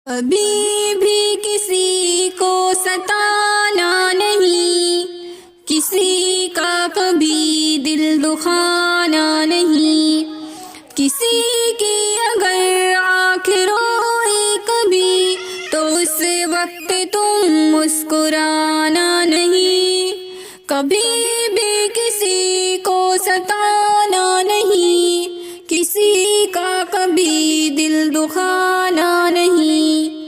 ابھی بھی کسی کو ستانا نہیں، کسی کا کبھی دل دکھانا نہیں، کسی کی اگر آنکھ روئے کبھی تو اس وقت تم مسکرانا نہیں، کبھی بھی کسی کو ستانا نہیں، کسی کا کبھی دل دکھانا نہیں،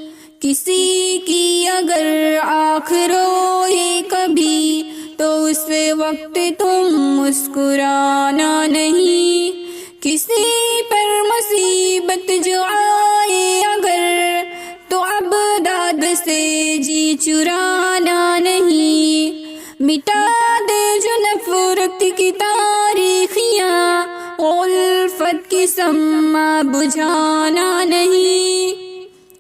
کسی کی اگر آنکھ روئے کبھی تو اس وقت تم مسکرانا نہیں، کسی پر مصیبت جو آئے اگر تو اب داد سے جی چرانا نہیں، مٹا دے جو نفرت کی تاریخیاں، الفت کی شمع بجھانا نہیں،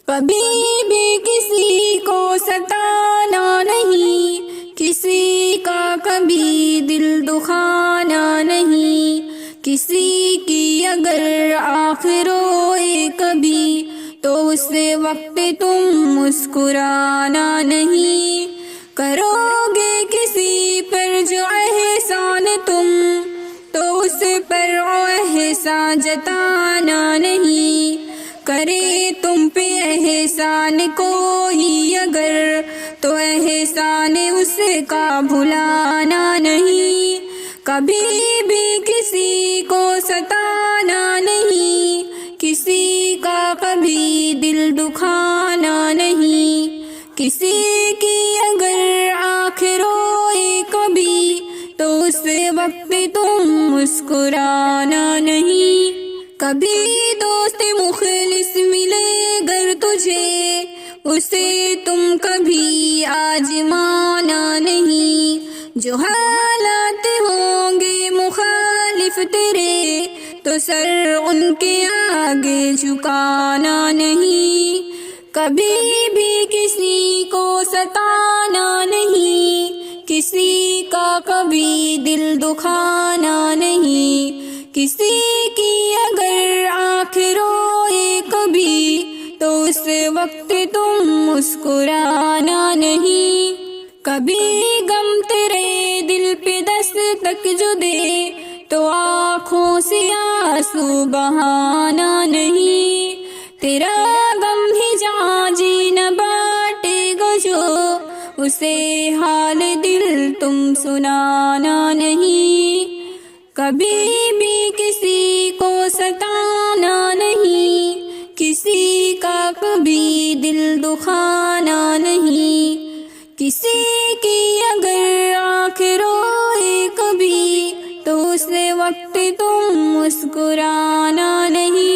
کبھی بھی کسی کو ستانا نہیں، کسی کا کبھی دل دکھانا نہیں، کسی کی اگر آنکھ روئے کبھی تو اس وقت تم مسکرانا نہیں، کرو گے کسی پر جو احسان تم تو اس پر احسان جتانا نہیں، کرے تم پہ احسان کوئی اگر تو احسان اس کا بھلانا نہیں، کبھی بھی کسی کو ستانا نہیں، کسی کا کبھی دل دکھانا نہیں، کسی کی اگر آنکھ روئے کبھی تو اس وقت تم مسکرانا نہیں، کبھی دوست مخلص ملے گر تجھے اسے تم کبھی آزمانا نہیں، جو حالات ہوں گے مخالف تیرے تو سر ان کے آگے جھکانا نہیں، کبھی بھی کسی کو ستانا نہیں، کسی کا کبھی دل دکھانا نہیں، کسی کی اگر آنکھ روئے کبھی تو اس وقت تم مسکرانا نہیں، کبھی غم تیرے دل پہ دستک جو دے تو آنکھوں سے آنسو بہانا نہیں، تیرا غم ہی جہاں جی نہ بانٹے گا جو اسے حال دل تم سنانا نہیں، کبھی بھی کسی کو ستانا نہیں، کسی کا کبھی دل دکھانا نہیں، کسی کی اگر آنکھ روئے کبھی تو اس وقت تم مسکرانا نہیں۔